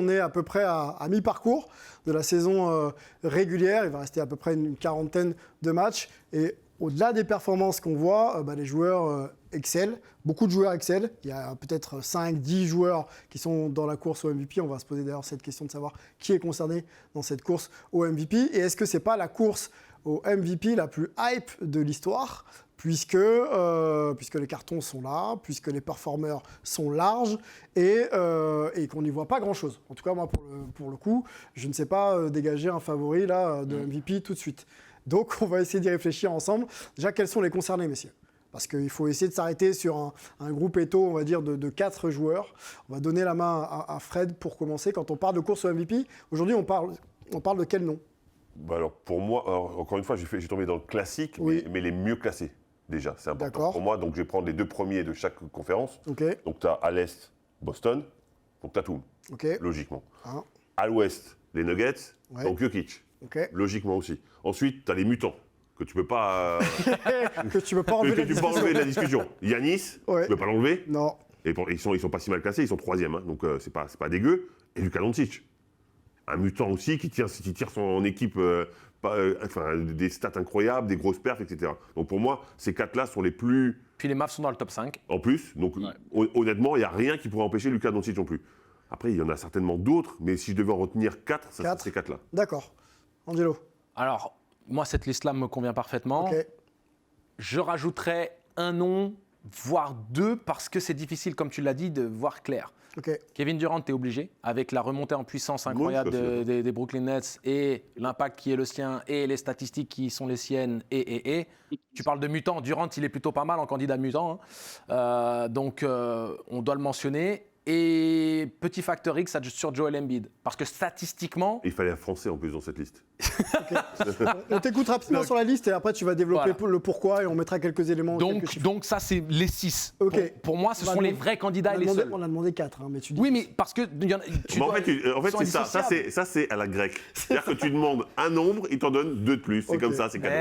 on est à peu près à mi-parcours de la saison régulière. Il va rester à peu près une quarantaine de matchs. Et au-delà des performances qu'on voit, les joueurs excellent. Beaucoup de joueurs excellent. Il y a peut-être 5-10 joueurs qui sont dans la course au MVP. On va se poser d'ailleurs cette question de savoir qui est concerné dans cette course au MVP. Et est-ce que ce n'est pas la course au MVP la plus hype de l'histoire ? Puisque les cartons sont là, puisque les performeurs sont larges et qu'on n'y voit pas grand-chose. En tout cas, moi, pour le coup, je ne sais pas dégager un favori là, de MVP tout de suite. Donc, on va essayer d'y réfléchir ensemble. Déjà, quels sont les concernés, messieurs ? Parce qu'il faut essayer de s'arrêter sur un groupe éto, on va dire, de 4 joueurs. On va donner la main à Fred pour commencer. Quand on parle de course au MVP, aujourd'hui, on parle de quel nom ? Alors, pour moi, encore une fois, j'ai tombé dans le classique, oui. mais les mieux classés. Déjà, c'est important D'accord. pour moi. Donc, je vais prendre les 2 premiers de chaque conférence. Okay. Donc, tu as à l'Est, Boston. Donc, Tatum, logiquement. À l'Ouest, les Nuggets. Ouais. Donc, Jokic, logiquement aussi. Ensuite, tu as les mutants, que tu ne peux pas... que tu ne peux pas enlever de la discussion. Yanis, tu ne peux pas l'enlever. Non. Et ils sont pas si mal classés, ils sont 3e. Hein, donc, c'est pas dégueu. Et Luka Doncic. Un mutant aussi qui tire son équipe... des stats incroyables, des grosses perfs, etc. Donc pour moi, ces 4-là sont les plus... Puis les Mavs sont dans le top 5. En plus, donc honnêtement, il n'y a rien qui pourrait empêcher Luka Doncic non plus. Après, il y en a certainement d'autres, mais si je devais en retenir 4, ça serait ces 4-là. D'accord. Angelo ? Alors, moi, cette liste-là me convient parfaitement. Je rajouterais un nom, voire 2, parce que c'est difficile, comme tu l'as dit, de voir clair. Kevin Durant, tu es obligé, avec la remontée en puissance incroyable des Brooklyn Nets et l'impact qui est le sien et les statistiques qui sont les siennes et. Tu parles de mutant, Durant, il est plutôt pas mal en candidat mutant. Hein. Donc, on doit le mentionner. Et petit facteur X sur Joel Embiid. Parce que statistiquement... Il fallait un Français en plus dans cette liste. On t'écoute rapidement sur la liste et après tu vas développer le pourquoi et on mettra quelques éléments. Donc ça, c'est les 6. Pour moi, ce sont les vrais candidats et les seuls. On a demandé 4, hein, mais tu dis... Oui, mais parce que... en fait, c'est ça. Ça, c'est à la grecque. C'est-à-dire que tu demandes un nombre, il t'en donne 2 de plus. C'est comme ça, c'est cadeau.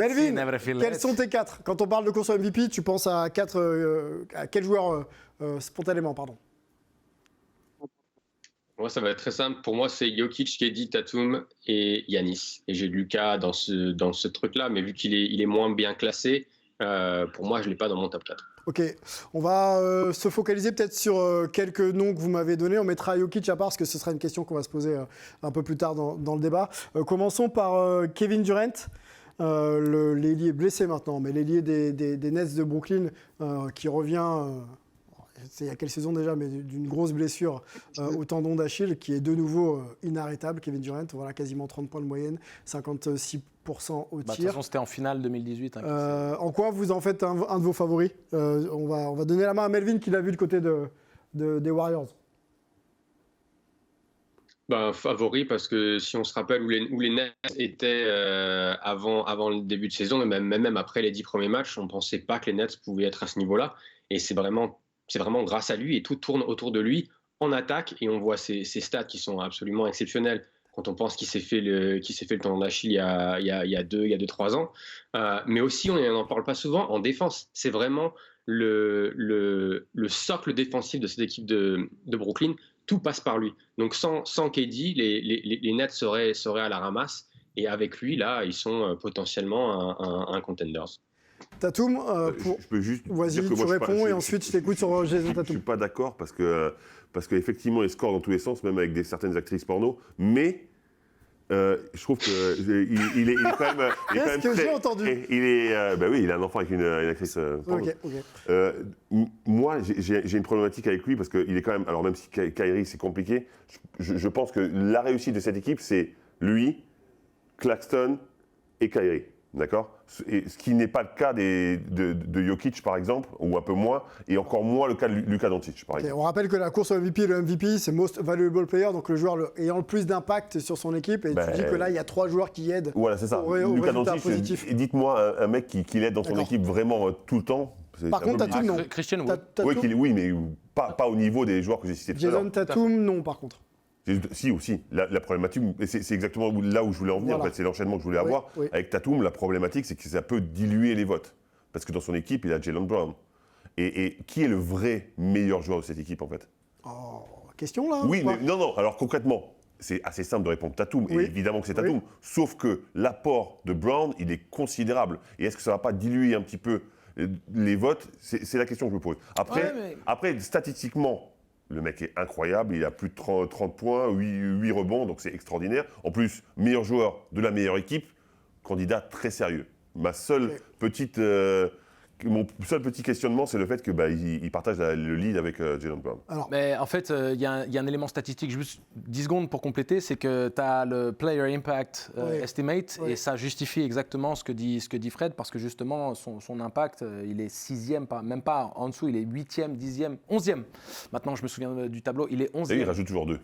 Melvin, quels sont tes 4 ? Quand on parle de course au MVP, tu penses à quel joueur spontanément, pardon. Moi, ça va être très simple. Pour moi, c'est Jokic, KD, Tatum et Yanis. Et j'ai Luka dans ce truc-là, mais vu qu'il est moins bien classé, pour moi, je ne l'ai pas dans mon top 4. Ok, on va se focaliser peut-être sur quelques noms que vous m'avez donnés. On mettra Jokic à part, parce que ce sera une question qu'on va se poser un peu plus tard dans le débat. Commençons par Kevin Durant. L'ailier blessé maintenant, mais l'ailier des Nets de Brooklyn qui revient... c'est il y a quelle saison déjà, mais d'une grosse blessure au tendon d'Achille, qui est de nouveau inarrêtable. Kevin Durant, voilà, quasiment 30 points de moyenne, 56% au tir. De toute façon, c'était en finale 2018. En quoi vous en faites un de vos favoris ? On va donner la main à Melvin, qui l'a vu du côté des Warriors. Favori, parce que si on se rappelle où les Nets étaient avant le début de saison, et même après les 10 premiers matchs, on ne pensait pas que les Nets pouvaient être à ce niveau-là. Et c'est vraiment grâce à lui, et tout tourne autour de lui en attaque, et on voit ces stats qui sont absolument exceptionnels quand on pense qu'il s'est fait le tendon d'Achille il y a 2-3 ans. Mais aussi, on n'en parle pas souvent, en défense. C'est vraiment le socle défensif de cette équipe de Brooklyn. Tout passe par lui. Donc sans KD, les Nets seraient à la ramasse, et avec lui, là, ils sont potentiellement un contenders. Tatum, je peux juste vas-y, tu réponds et ensuite je t'écoute sur Jason Tatum. Je suis pas d'accord parce qu'effectivement il score dans tous les sens, même avec certaines actrices porno, mais je trouve qu'il est quand même. Qu'est-ce que j'ai entendu ? Oui, il a un enfant avec une actrice porno. Moi, j'ai une problématique avec lui parce qu'il est quand même. Alors même si Kyrie c'est compliqué, je pense que la réussite de cette équipe c'est lui, Claxton et Kyrie. D'accord ? Ce qui n'est pas le cas de Jokic, par exemple, ou un peu moins, et encore moins le cas de Luka Doncic, par exemple. On rappelle que la course au MVP, le MVP, c'est Most Valuable Player, donc le joueur ayant le plus d'impact sur son équipe, et tu dis que là, il y a 3 joueurs qui aident. Voilà, c'est ça. Luka Doncic, dites-moi un mec qui l'aide dans son équipe vraiment tout le temps. Par contre, Tatum, non. Christian Wood. Oui, mais pas au niveau des joueurs que j'ai cités tout à l'heure. Jason Tatum, non, par contre. Si, aussi. La problématique, c'est exactement là où je voulais en venir, en fait, c'est l'enchaînement que je voulais avoir. Avec Tatum, la problématique, c'est que ça peut diluer les votes. Parce que dans son équipe, il a Jaylen Brown. Et qui est le vrai meilleur joueur de cette équipe, en fait ? question là. Oui, mais non. Alors concrètement, c'est assez simple de répondre Tatum. Oui. Et évidemment que c'est Tatum. Oui. Sauf que l'apport de Brown, il est considérable. Et est-ce que ça ne va pas diluer un petit peu les votes? C'est la question que je me pose. Après, statistiquement, le mec est incroyable. Il a plus de 30 points, 8 rebonds, donc c'est extraordinaire. En plus, meilleur joueur de la meilleure équipe, candidat très sérieux. Mon seul petit questionnement, c'est le fait qu'il partage le lead avec Jaylen Brown. Mais en fait, il y a un élément statistique, juste 10 secondes pour compléter, c'est que tu as le Player Impact Estimate, et ça justifie exactement ce que dit Fred, parce que justement, son impact, il est 6e, même pas en dessous, il est 8e, 10e, 11e. Maintenant, je me souviens du tableau, il est 11e. Et il rajoute toujours 2.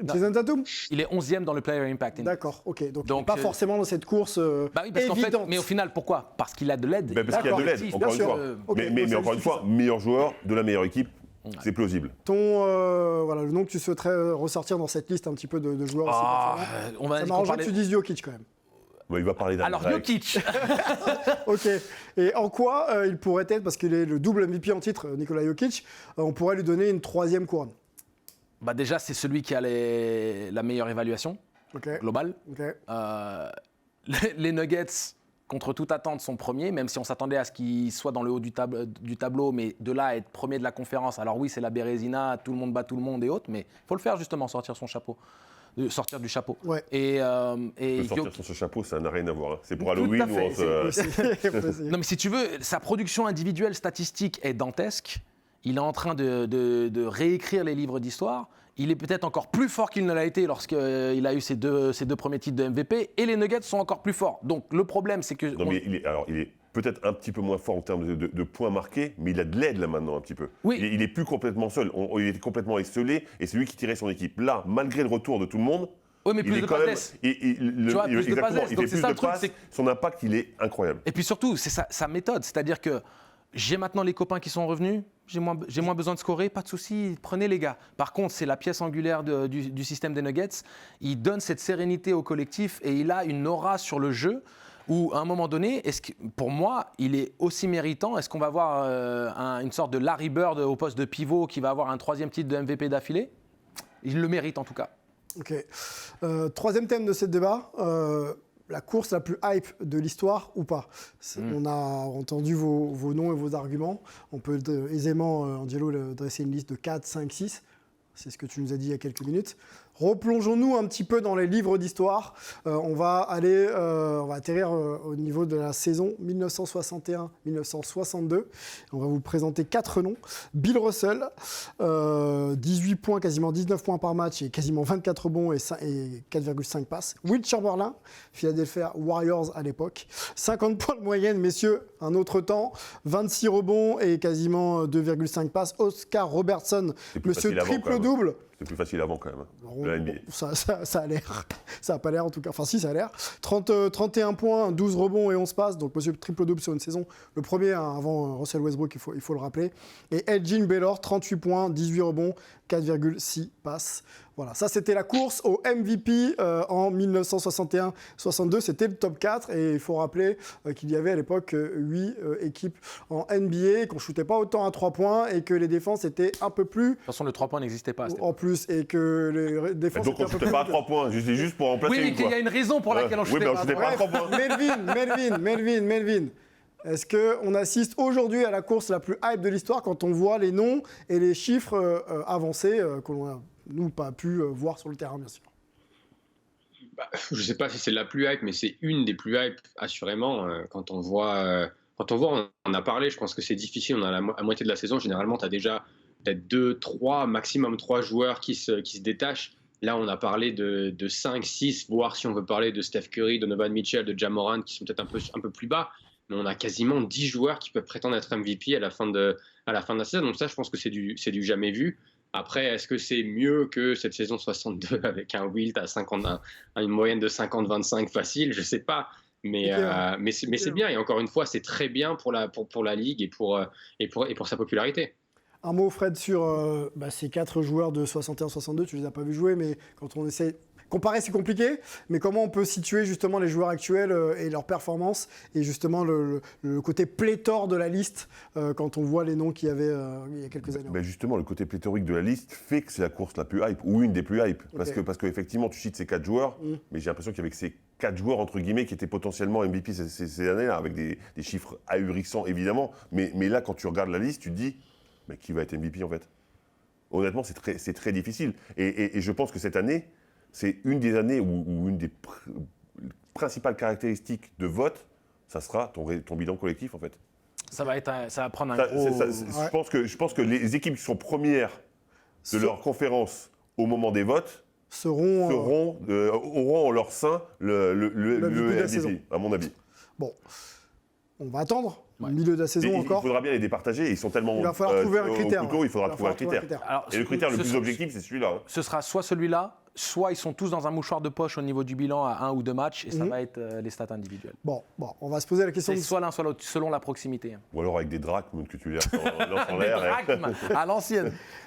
Jason Tatum ? Il est 11e dans le Player Impact Index. D'accord, ok. Donc pas forcément dans cette course oui, parce évidente. Mais au final, pourquoi ? Parce qu'il a de l'aide. Parce qu'il a de l'aide, encore une fois. Mais encore une fois, meilleur joueur de la meilleure équipe, c'est plausible. Le nom que tu souhaiterais ressortir dans cette liste un petit peu de joueurs aussi performants. Ça m'arrangerait que tu dises Jokic quand même. Il va parler d'un Alors Jokic. Ok. Et en quoi il pourrait être, parce qu'il est le double MVP en titre, Nikola Jokic, on pourrait lui donner une 3e couronne? Déjà, c'est celui qui a la meilleure évaluation globale. Les Nuggets, contre toute attente, sont premiers, même si on s'attendait à ce qu'ils soient dans le haut du tableau, mais de là à être premier de la conférence, alors oui, c'est la Bérésina, tout le monde bat tout le monde et autres, mais il faut le faire justement, sortir du chapeau. Ouais. Et sortir sur ce chapeau, ça n'a rien à voir. C'est pour Halloween ou Non, mais si tu veux, sa production individuelle statistique est dantesque. Il est en train de réécrire les livres d'histoire. Il est peut-être encore plus fort qu'il ne l'a été lorsqu'il a eu ses deux premiers titres de MVP. Et les Nuggets sont encore plus forts. Donc le problème, c'est que... Non, mais il est peut-être un petit peu moins fort en termes de points marqués, mais il a de l'aide là maintenant un petit peu. Oui. Il est plus complètement seul. Il est complètement esselé et c'est lui qui tirait son équipe. Là, malgré le retour de tout le monde... Oui, mais plus de passes. Il fait plus de passes. Son impact, il est incroyable. Et puis surtout, c'est sa méthode. C'est-à-dire que j'ai maintenant les copains qui sont revenus, j'ai moins besoin de scorer, pas de souci, prenez les gars. Par contre, c'est la pièce angulaire du système des Nuggets. Il donne cette sérénité au collectif et il a une aura sur le jeu où, à un moment donné, pour moi, il est aussi méritant. Est-ce qu'on va avoir une sorte de Larry Bird au poste de pivot qui va avoir un 3e titre de MVP d'affilée? Il le mérite en tout cas. Ok. 3e thème de ce débat. La course la plus hype de l'histoire ou pas? On a entendu vos noms et vos arguments. On peut aisément, Angelo, dresser une liste de 4, 5, 6. C'est ce que tu nous as dit il y a quelques minutes. Replongeons-nous un petit peu dans les livres d'histoire. On va atterrir au niveau de la saison 1961-1962. On va vous présenter 4 noms. Bill Russell, 18 points, quasiment 19 points par match et quasiment 24 rebonds et 4,5 passes. Will Chamberlain, Philadelphia Warriors à l'époque. 50 points de moyenne, messieurs, un autre temps. 26 rebonds et quasiment 2,5 passes. Oscar Robertson, monsieur triple-double. C'est plus facile avant quand même, de la NBA. Ça a l'air. Ça n'a pas l'air en tout cas. Enfin si, ça a l'air. 31 points, 12 rebonds et 11 passes. Donc monsieur triple-double sur une saison. Le premier avant Russell Westbrook, il faut le rappeler. Et Elgin Baylor, 38 points, 18 rebonds, 4,6 passes. Voilà, ça c'était la course au MVP en 1961-62. C'était le top 4 et il faut rappeler qu'il y avait à l'époque 8 équipes en NBA, qu'on ne shootait pas autant à 3 points et que les défenses étaient un peu plus... De toute façon, le 3 points n'existait pas. En plus, et que les défenses... Donc on ne shootait pas à 3 points, juste pour remplacer. Oui, mais qu'il y a une raison pour laquelle on shootait pas à 3 points. Melvin. Est-ce qu'on assiste aujourd'hui à la course la plus hype de l'histoire quand on voit les noms et les chiffres avancés qu'on n'a, nous, pas pu voir sur le terrain, bien sûr? Je ne sais pas si c'est la plus hype, mais c'est une des plus hype, assurément. Quand on voit, on en a parlé, je pense que c'est difficile. On a la moitié de la saison. Généralement, tu as déjà peut-être 2, 3, maximum 3 joueurs qui se détachent. Là, on a parlé de 5, 6, voire si on veut parler de Steph Curry, de Donovan Mitchell, de Ja Morant, qui sont peut-être un peu plus bas. Mais on a quasiment 10 joueurs qui peuvent prétendre être MVP à la fin de la saison. Donc ça, je pense que c'est du jamais vu. Après, est-ce que c'est mieux que cette saison 62 avec un Wilt à une moyenne de 50-25 facile? Je ne sais pas. Mais c'est bien. Et encore une fois, c'est très bien pour la Ligue et pour sa popularité. Un mot, Fred, sur ces 4 joueurs de 61-62. Tu les as pas vus jouer, mais quand on essaie... Comparer, c'est compliqué, mais comment on peut situer justement les joueurs actuels et leurs performances et justement le côté pléthore de la liste quand on voit les noms qu'il y avait il y a quelques années. Justement, le côté pléthorique de la liste fait que c'est la course la plus hype, ou une des plus hype. Parce qu'effectivement, tu cites ces 4 joueurs, mais j'ai l'impression qu'il y avait que ces 4 joueurs, entre guillemets, qui étaient potentiellement MVP ces années-là, avec des chiffres ahurissants, évidemment. Mais là, quand tu regardes la liste, tu te dis, mais qui va être MVP en fait? Honnêtement, c'est très difficile. Et je pense que cette année, c'est une des années où une des principales caractéristiques de vote, ça sera ton bilan collectif en fait. Ça va prendre un gros... Je pense que les équipes qui sont premières de leur conférence au moment des votes auront en leur sein le MVP, à mon avis. Bon, on va attendre. Milieu de la saison encore. Il faudra bien les départager. Ils sont tellement. Il va falloir trouver un critère. Il faudra trouver un critère. Alors, et le critère le plus objectif, c'est celui-là. Ce sera soit celui-là, soit ils sont tous dans un mouchoir de poche au niveau du bilan à 1 ou 2 matchs, et ça va être les stats individuelles. Bon, on va se poser la question. C'est soit l'un, soit l'autre, selon la proximité. Ou alors avec des drachmes que tu laisses dans l'air. Des drachmes, à l'ancienne.